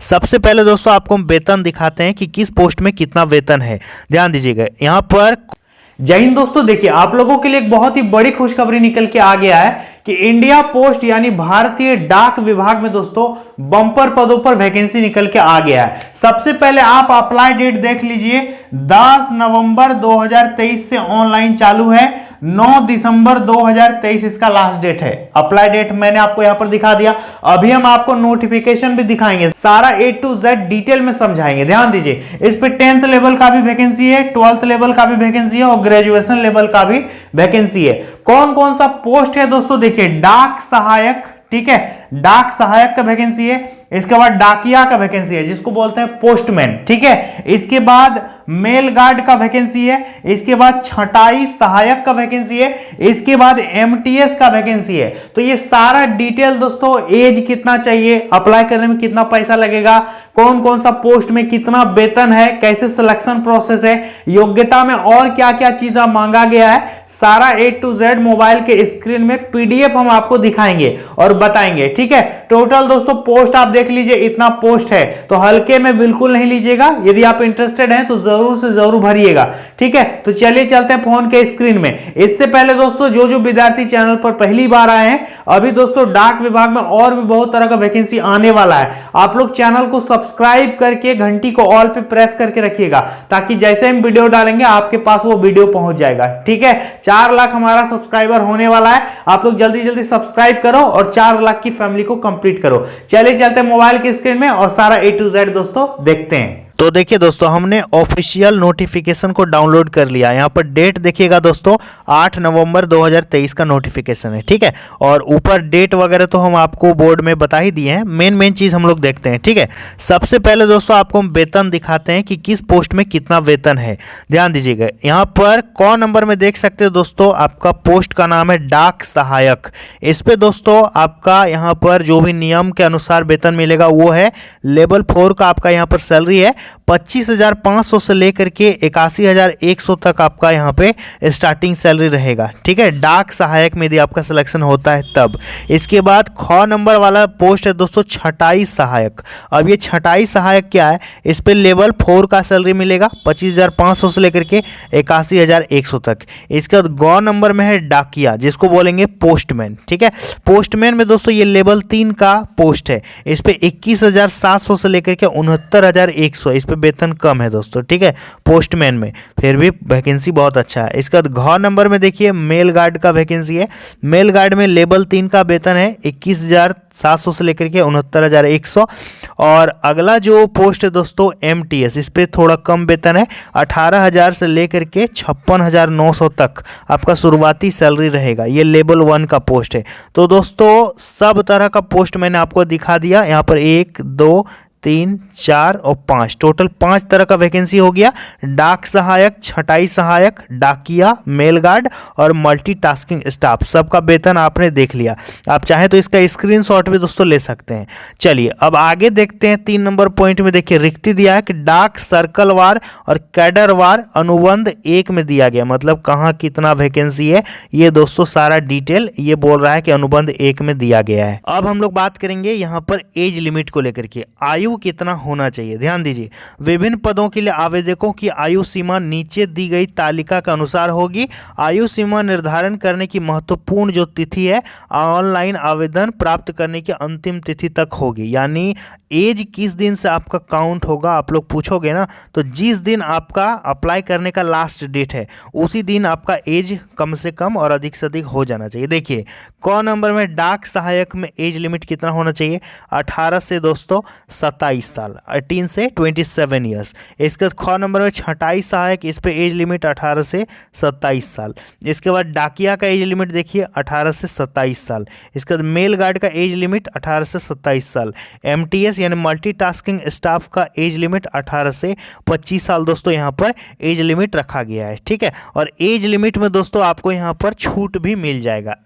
सबसे पहले दोस्तों आपको हम वेतन दिखाते हैं कि किस पोस्ट में कितना वेतन है। ध्यान दीजिएगा यहाँ पर। जय हिंद दोस्तों, देखिए आप लोगों के लिए एक बहुत ही बड़ी खुशखबरी निकल के आ गया है कि इंडिया पोस्ट यानी भारतीय डाक विभाग में दोस्तों बम्पर पदों पर वैकेंसी निकल के आ गया है। सबसे पहले आप अप्लाई डेट देख लीजिए, 10 नवंबर 2023 से ऑनलाइन चालू है, 9 दिसंबर 2023 इसका लास्ट डेट है। अप्लाई डेट मैंने आपको यहां पर दिखा दिया। अभी हम आपको नोटिफिकेशन भी दिखाएंगे, सारा A to Z डिटेल में समझाएंगे। ध्यान दीजिए, इस पे 10th लेवल का भी वैकेंसी है, 12th लेवल का भी वैकेंसी है और ग्रेजुएशन लेवल का भी वैकेंसी है। कौन कौन सा पोस्ट है दोस्तों, देखिए डाक सहायक, ठीक है, डाक सहायक का वैकेंसी है। इसके बाद डाकिया का वैकेंसी है जिसको बोलते हैं पोस्टमैन, ठीक है। इसके बाद मेल गार्ड का वैकेंसी है। इसके बाद छटाई सहायक का वैकेंसी है। इसके बाद MTS का वैकेंसी है। तो ये सारा डिटेल दोस्तों, एज कितना चाहिए, अप्लाई करने में कितना पैसा लगेगा, कौन कौन सा पोस्ट में कितना वेतन है, कैसे सिलेक्शन प्रोसेस है, योग्यता में और क्या क्या चीजें मांगा गया है, सारा A to Z मोबाइल के स्क्रीन में PDF हम आपको दिखाएंगे और बताएंगे, ठीक है। टोटल दोस्तों पोस्ट आप देख लीजिए, इतना पोस्ट है, तो हल्के में बिल्कुल नहीं लीजिएगा। यदि आप इंटरेस्टेड हैं तो जरूर से जरूर भरिएगा, ठीक है। तो चलिए चलते हैं फोन के स्क्रीन में। इससे पहले दोस्तों जो विद्यार्थी चैनल पर पहली बार आए हैं, अभी दोस्तों डाक विभाग में और भी बहुत तरह का वैकेंसी आने वाला है। आप लोग चैनल को सब्सक्राइब करके घंटी को ऑल पे प्रेस करके रखिएगा, ताकि जैसे हम वीडियो डालेंगे आपके पास वो वीडियो पहुंच जाएगा, ठीक है। 4 लाख हमारा सब्सक्राइबर होने वाला है। आप लोग जल्दी जल्दी सब्सक्राइब करो और 4 लाख की फैमिली को कंप्लीट करो। चलिए चलते हैं मोबाइल की स्क्रीन में और सारा A to Z दोस्तों देखते हैं। तो देखिए दोस्तों, हमने ऑफिशियल नोटिफिकेशन को डाउनलोड कर लिया। यहाँ पर डेट देखिएगा दोस्तों, 8 नवंबर 2023 का नोटिफिकेशन है, ठीक है। और ऊपर डेट वगैरह तो हम आपको बोर्ड में बता ही दिए हैं। मेन चीज़ हम लोग देखते हैं, ठीक है। सबसे पहले दोस्तों आपको हम वेतन दिखाते हैं कि किस पोस्ट में कितना वेतन है। ध्यान दीजिएगा, यहाँ पर कौन नंबर में देख सकते हो दोस्तों, आपका पोस्ट का नाम है डाक सहायक। इस पे दोस्तों आपका यहाँ पर जो भी नियम के अनुसार वेतन मिलेगा वो है लेवल 4 का। आपका यहाँ पर सैलरी है 25,500 से लेकर के 81,100 तक आपका यहाँ पे स्टार्टिंग सैलरी रहेगा, ठीक है। डाक सहायक में यदि आपका सिलेक्शन होता है तब। इसके बाद 6 नंबर वाला पोस्ट है दोस्तों छटाई सहायक। अब ये छटाई सहायक क्या है, इस पे लेवल 4 का सैलरी मिलेगा 25,500 से लेकर के 81,100 तक। इसके बाद 9 नंबर में है डाकिया, जिसको बोलेंगे पोस्टमैन, ठीक है। पोस्टमैन में दोस्तों ये लेवल 3 का पोस्ट है। इस पे 21,700 से लेकर के 69,100, इस पे वेतन कम है दोस्तों, ठीक है। पोस्टमैन में फिर भी वैकेंसी बहुत अच्छा है। इसके बाद 9 नंबर में देखिए मेल गार्ड का वैकेंसी है। मेल गार्ड में लेवल 3 का वेतन है 21,700 से लेकर के 69,100। और अगला जो पोस्ट है दोस्तों MTS, इस पे थोड़ा कम वेतन है, 18,000 से लेकर के 56,900 तक आपका शुरुआती सैलरी रहेगा। ये लेवल 1 का पोस्ट है। तो दोस्तों सब तरह का पोस्ट मैंने आपको दिखा दिया। यहाँ पर 1, 2, 3, 4 और 5, टोटल 5 तरह का वैकेंसी हो गया। डाक सहायक, छटाई सहायक, डाकिया, मेल गार्ड और मल्टीटास्किंग स्टाफ, सबका वेतन आपने देख लिया। आप चाहे तो इसका स्क्रीनशॉट भी दोस्तों ले सकते हैं। चलिए अब आगे देखते हैं। 3 नंबर पॉइंट में देखिए रिक्ति दिया है कि डाक सर्कलवार और कैडरवार अनुबंध 1 में दिया गया, मतलब कहाँ कितना वैकेंसी है ये दोस्तों सारा डिटेल ये बोल रहा है कि अनुबंध 1 में दिया गया है। अब हम लोग बात करेंगे यहाँ पर एज लिमिट को लेकर के, आयु कितना होना चाहिए। ध्यान दीजिए, विभिन्न पदों के लिए आवेदकों की आयु सीमा नीचे दी गई तालिका के अनुसार होगी। आयु सीमा निर्धारण करने की महत्वपूर्ण जो तिथि है ऑनलाइन आवेदन प्राप्त करने की अंतिम तिथि तक होगी। यानी एज किस दिन से आपका काउंट होगा, आप लोग पूछोगे ना, तो जिस दिन आपका अप्लाई करने का लास्ट डेट है उसी दिन आपका एज कम से कम और अधिक से अधिक हो जाना चाहिए। देखिए कौन नंबर में डाक सहायक में एज लिमिट कितना होना चाहिए, 18 से दोस्तों 27 साल, 18 से 27 ईयर्स। इसके बाद 6 नंबर में छटाई सहायक, इस पे एज लिमिट 18 से 27 साल। इसके बाद डाकिया का एज लिमिट देखिए 18 से 27 साल। इसके बाद मेल गार्ड का एज लिमिट 18 से 27 साल। MTS यानी मल्टीटास्किंग स्टाफ का एज लिमिट 18 से 25 साल दोस्तों यहाँ पर एज लिमिट रखा गया है, ठीक है। और एज लिमिट में दोस्तों आपको यहाँ पर छूट भी मिल जाएगा,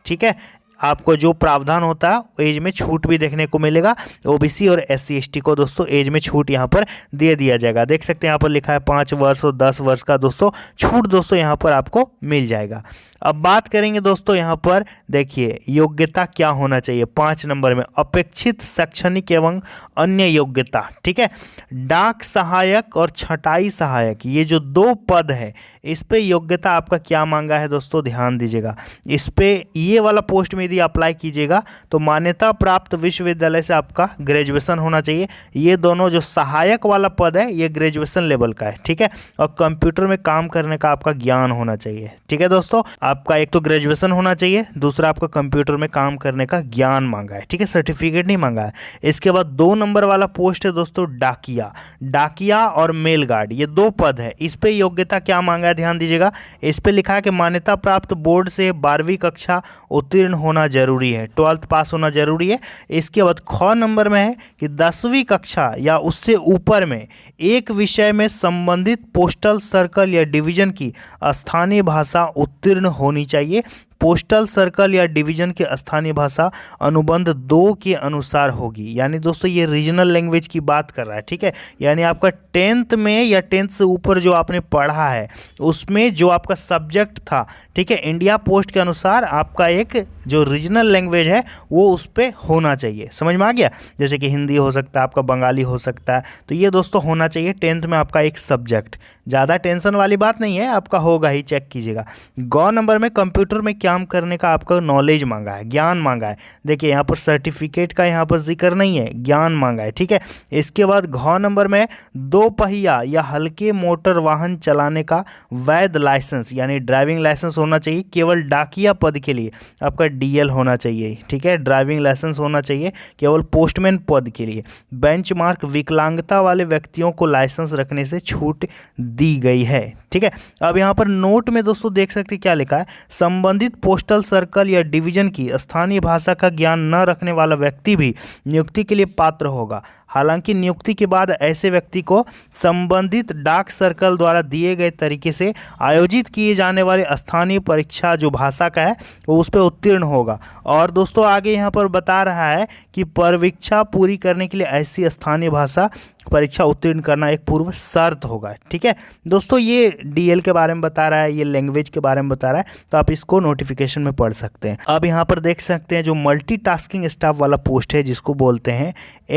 ठीक है। आपको जो प्रावधान होता है एज में छूट भी देखने को मिलेगा। OBC और SC ST को दोस्तों एज में छूट यहाँ पर दे दिया जाएगा। देख सकते हैं यहाँ पर लिखा है 5 वर्ष और 10 वर्ष का दोस्तों छूट दोस्तों यहाँ पर आपको मिल जाएगा। अब बात करेंगे दोस्तों यहाँ पर देखिए योग्यता क्या होना चाहिए 5 नंबर में, अपेक्षित शैक्षणिक एवं अन्य योग्यता। ठीक है, डाक सहायक और छटाई सहायक ये जो 2 पद है इस पे योग्यता आपका क्या मांगा है दोस्तों, ध्यान दीजिएगा। इस पे ये वाला पोस्ट में यदि अप्लाई कीजिएगा तो मान्यता प्राप्त विश्वविद्यालय से आपका ग्रेजुएशन होना चाहिए। ये दोनों जो सहायक वाला पद है ये ग्रेजुएशन लेवल का है। ठीक है, और कंप्यूटर में काम करने का आपका ज्ञान होना चाहिए। ठीक है दोस्तों, आपका एक तो ग्रेजुएशन होना चाहिए, दूसरा आपका कंप्यूटर में काम करने का ज्ञान मांगा है। ठीक है, सर्टिफिकेट नहीं मांगा है। इसके बाद 2 नंबर वाला पोस्ट है दोस्तों डाकिया और मेल गार्ड, ये 2 पद है। इस पे योग्यता क्या मांगा है ध्यान दीजिएगा। इस पे लिखा है कि मान्यता प्राप्त बोर्ड से 12वीं कक्षा उत्तीर्ण होना जरूरी है, 12th पास होना जरूरी है। इसके बाद ख नंबर में है कि 10वीं कक्षा या उससे ऊपर में एक विषय में संबंधित पोस्टल सर्कल या डिवीजन की स्थानीय भाषा उत्तीर्ण होनी चाहिए। पोस्टल सर्कल या डिवीजन के स्थानीय भाषा अनुबंध 2 के अनुसार होगी। यानी दोस्तों ये रीजनल लैंग्वेज की बात कर रहा है। ठीक है, यानी आपका 10th में या 10th से ऊपर जो आपने पढ़ा है उसमें जो आपका सब्जेक्ट था, ठीक है, इंडिया पोस्ट के अनुसार आपका एक जो रीजनल लैंग्वेज है वो उस पर होना चाहिए। समझ में आ गया, जैसे कि हिंदी हो सकता है, आपका बंगाली हो सकता है, तो ये दोस्तों होना चाहिए 10th में आपका एक सब्जेक्ट। ज़्यादा टेंशन वाली बात नहीं है, आपका होगा ही, चेक कीजिएगा। ग नंबर में कंप्यूटर में काम करने का आपका नॉलेज मांगा है, ज्ञान मांगा है। देखिए यहाँ पर सर्टिफिकेट का यहाँ पर जिक्र नहीं है, ज्ञान मांगा है। ठीक है, इसके बाद घ नंबर में 2 पहिया या हल्के मोटर वाहन चलाने का वैध लाइसेंस यानी ड्राइविंग लाइसेंस होना चाहिए। केवल डाकिया पद के लिए आपका डीएल होना चाहिए। ठीक है, ड्राइविंग लाइसेंस होना चाहिए केवल पोस्टमैन पद के लिए। बेंचमार्क विकलांगता वाले व्यक्तियों को लाइसेंस रखने से छूट दी गई है। ठीक है, अब यहाँ पर नोट में दोस्तों देख सकते क्या लिखा है, संबंधित पोस्टल सर्कल या डिवीजन की स्थानीय भाषा का ज्ञान न रखने वाला व्यक्ति भी नियुक्ति के लिए पात्र होगा। हालांकि नियुक्ति के बाद ऐसे व्यक्ति को संबंधित डाक सर्कल द्वारा दिए गए तरीके से आयोजित किए जाने वाले स्थानीय परीक्षा जो भाषा का है वो उस पर उत्तीर्ण होगा। और दोस्तों आगे यहाँ पर बता रहा है कि परीक्षा पूरी करने के लिए ऐसी स्थानीय भाषा परीक्षा उत्तीर्ण करना एक पूर्व शर्त होगा। ठीक है दोस्तों, ये डीएल के बारे में बता रहा है, ये लैंग्वेज के बारे में बता रहा है, तो आप इसको नोटिफिकेशन में पढ़ सकते हैं। अब यहाँ पर देख सकते हैं जो मल्टीटास्किंग स्टाफ वाला पोस्ट है जिसको बोलते हैं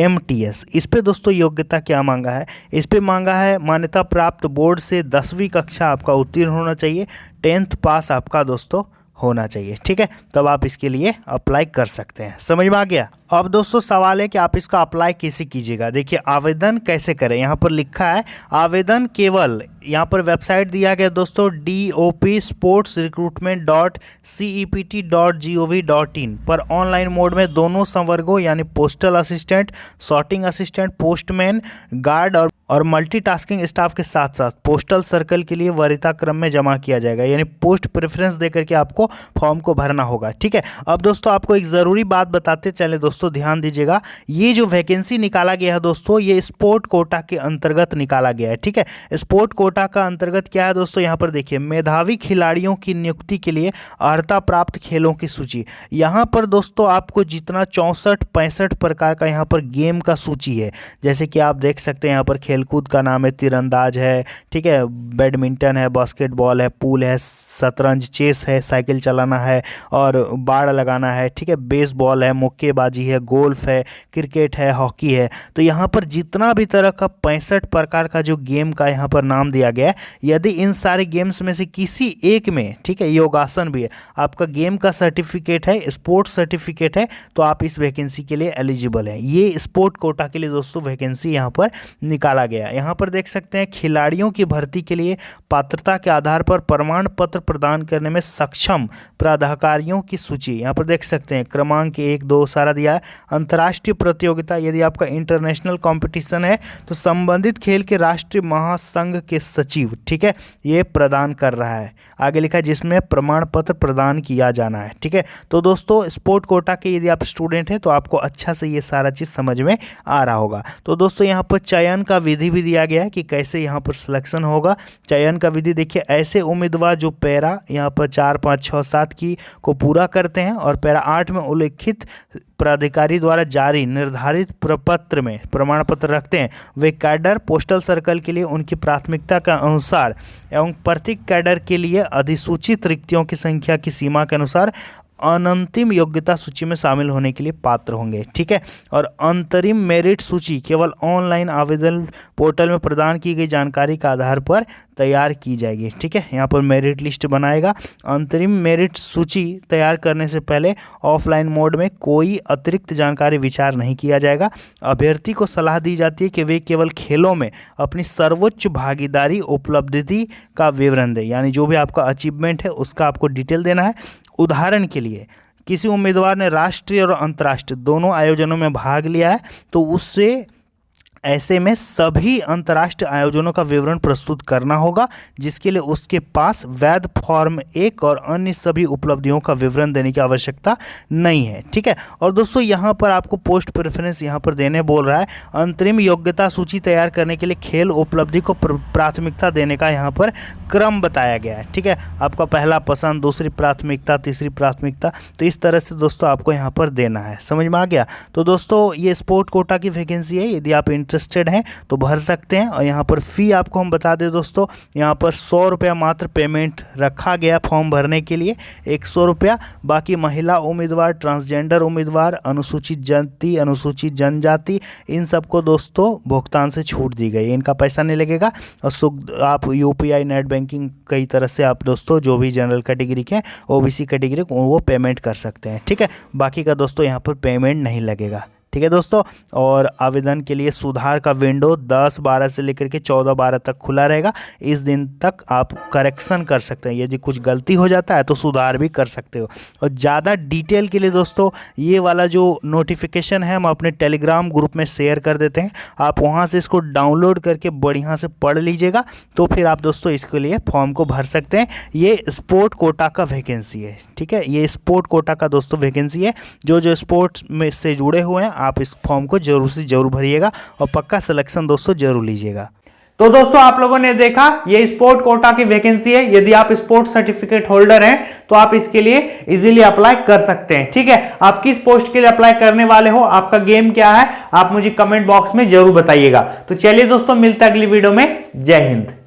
MTS, इस पे दोस्तों योग्यता क्या मांगा है, इस पे मांगा है मान्यता प्राप्त बोर्ड से 10वीं कक्षा आपका उत्तीर्ण होना चाहिए, 10th पास आपका दोस्तों होना चाहिए। ठीक है, तब आप इसके लिए अप्लाई कर सकते हैं। समझ में आ गया। अब दोस्तों सवाल है कि आप इसका अप्लाई कैसे कीजिएगा। देखिए आवेदन कैसे करें, यहाँ पर लिखा है आवेदन केवल, यहाँ पर वेबसाइट दिया गया दोस्तों dopsportsrecruitment.cept.gov.in पर ऑनलाइन मोड में दोनों संवर्गों यानी postal assistant, sorting assistant, postman, guard और मल्टीटास्किंग स्टाफ के साथ साथ पोस्टल सर्कल के लिए वरीयता क्रम में जमा किया जाएगा, यानी पोस्ट प्रेफरेंस देकर के आपको फॉर्म को भरना होगा। ठीक है, अब दोस्तों आपको एक ज़रूरी बात बताते चले दोस्तों, ध्यान दीजिएगा। ये जो वैकेंसी निकाला गया है दोस्तों ये स्पोर्ट कोटा के अंतर्गत निकाला गया है। ठीक है, स्पोर्ट कोटा का अंतर्गत क्या है दोस्तों, यहाँ पर देखिए मेधावी खिलाड़ियों की नियुक्ति के लिए अर्हता प्राप्त खेलों की सूची। यहाँ पर दोस्तों आपको जितना 64-65 प्रकार का यहाँ पर गेम का सूची है, जैसे कि आप देख सकते हैं यहाँ पर खेलकूद का नाम है, तीरंदाज है, ठीक है, बैडमिंटन है, बास्केटबॉल है, पूल है, शतरंज, चेस है, साइकिल चलाना है और बाड़ लगाना है, ठीक है, बेसबॉल है, मुक्केबाजी है, गोल्फ है, क्रिकेट है, हॉकी है। तो यहाँ पर जितना भी तरह का 65 प्रकार का जो गेम का यहाँ पर नाम दिया गया है, यदि इन सारे गेम्स में से किसी एक में, ठीक है, योगासन भी है, आपका गेम का सर्टिफिकेट है, स्पोर्ट्स सर्टिफिकेट है, तो आप इस वैकेंसी के लिए एलिजिबल है। ये स्पोर्ट कोटा के लिए दोस्तों वैकेंसी यहाँ पर निकाला गया। यहाँ पर देख सकते हैं खिलाड़ियों की भर्ती के लिए पात्रता के आधार पर प्रमाण पत्र प्रदान करने में सक्षम प्राधिकारियों की सूची यहाँ पर देख सकते हैं, क्रमांक 1, 2 सारा दिया है। अंतर्राष्ट्रीय प्रतियोगिता, यदि आपका इंटरनेशनल कंपटीशन है तो संबंधित खेल के राष्ट्रीय महासंघ के सचिव, ठीक है, ये प्रदान कर रहा है। आगे लिखा है जिसमें प्रमाण पत्र प्रदान किया जाना है। ठीक है, तो दोस्तों स्पोर्ट कोटा के यदि आप स्टूडेंट हैं तो आपको अच्छा से ये सारा चीज़ समझ में आ रहा होगा। तो दोस्तों यहाँ पर चयन का विधि विधि भी दिया गया है कि कैसे यहाँ पर सिलेक्शन होगा। चयन का विधि देखिए, ऐसे उम्मीदवार जो पैरा यहाँ पर 4, 5, 6, 7 की को पूरा करते हैं और पैरा 8 में उल्लिखित प्राधिकारी द्वारा जारी निर्धारित प्रपत्र में प्रमाण पत्र रखते हैं, वे कैडर पोस्टल सर्कल के लिए उनकी प्राथमिकता के अनुसार एवं प्रत्येक कैडर के लिए अधिसूचित रिक्तियों की संख्या की सीमा के अनुसार अनंतिम योग्यता सूची में शामिल होने के लिए पात्र होंगे। ठीक है, और अंतरिम मेरिट सूची केवल ऑनलाइन आवेदन पोर्टल में प्रदान की गई जानकारी के आधार पर तैयार की जाएगी। ठीक है, यहाँ पर मेरिट लिस्ट बनाएगा। अंतरिम मेरिट सूची तैयार करने से पहले ऑफलाइन मोड में कोई अतिरिक्त जानकारी विचार नहीं किया जाएगा। अभ्यर्थी को सलाह दी जाती है कि वे केवल खेलों में अपनी सर्वोच्च भागीदारी उपलब्धि का विवरण दें, यानी जो भी आपका अचीवमेंट है उसका आपको डिटेल देना है। उदाहरण के लिए किसी उम्मीदवार ने राष्ट्रीय और अंतर्राष्ट्रीय दोनों आयोजनों में भाग लिया है तो उससे ऐसे में सभी अंतर्राष्ट्रीय आयोजनों का विवरण प्रस्तुत करना होगा, जिसके लिए उसके पास वैध फॉर्म 1 और अन्य सभी उपलब्धियों का विवरण देने की आवश्यकता नहीं है। ठीक है, और दोस्तों यहाँ पर आपको पोस्ट प्रेफरेंस यहाँ पर देने बोल रहा है। अंतरिम योग्यता सूची तैयार करने के लिए खेल उपलब्धि को प्राथमिकता देने का यहाँ पर क्रम बताया गया है। ठीक है, आपका पहला पसंद, दूसरी प्राथमिकता, तीसरी प्राथमिकता, तो इस तरह से दोस्तों आपको यहाँ पर देना है। समझ में आ गया? तो दोस्तों ये स्पोर्ट कोटा की वैकेंसी है, यदि आप इंटरेस्टेड हैं तो भर सकते हैं। और यहाँ पर फ़ी आपको हम बता दें दोस्तों, यहाँ पर 100 रुपया मात्र पेमेंट रखा गया फॉर्म भरने के लिए, 100 रुपया। बाकी महिला उम्मीदवार, ट्रांसजेंडर उम्मीदवार, अनुसूचित जाति, अनुसूचित जनजाति, इन सबको दोस्तों भुगतान से छूट दी गई है, इनका पैसा नहीं लगेगा। और आप UPI नेट बैंकिंग कई तरह से आप दोस्तों जो भी जनरल कैटेगरी के OBC कैटेगरी वो पेमेंट कर सकते हैं। ठीक है, बाकी का दोस्तों यहाँ पर पेमेंट नहीं लगेगा। ठीक है दोस्तों, और आवेदन के लिए सुधार का विंडो 10/12 से लेकर के 14/12 तक खुला रहेगा। इस दिन तक आप करेक्शन कर सकते हैं, यदि कुछ गलती हो जाता है तो सुधार भी कर सकते हो। और ज़्यादा डिटेल के लिए दोस्तों ये वाला जो नोटिफिकेशन है हम अपने टेलीग्राम ग्रुप में शेयर कर देते हैं, आप वहाँ से इसको डाउनलोड करके बढ़िया से पढ़ लीजिएगा, तो फिर आप दोस्तों इसके लिए फॉर्म को भर सकते हैं। ये स्पोर्ट कोटा का वैकेंसी है। ठीक है, ये स्पोर्ट कोटा का दोस्तों वैकेंसी है। जो स्पोर्ट्स में से जुड़े हुए हैं आप इस फॉर्म को जरूर से जरूर भरिएगा और पक्का सिलेक्शन दोस्तों जरूर लीजिएगा। तो दोस्तों आप लोगों ने देखा ये स्पोर्ट कोटा की वैकेंसी है। यदि आप स्पोर्ट सर्टिफिकेट होल्डर हैं तो आप इसके लिए इजीली अप्लाई कर सकते हैं। ठीक है, आप किस पोस्ट के लिए अप्लाई करने वाले हो, आपका गेम क्या है, आप मुझे कमेंट बॉक्स में जरूर बताइएगा। तो चलिए दोस्तों मिलते हैं अगली वीडियो में। जय हिंद।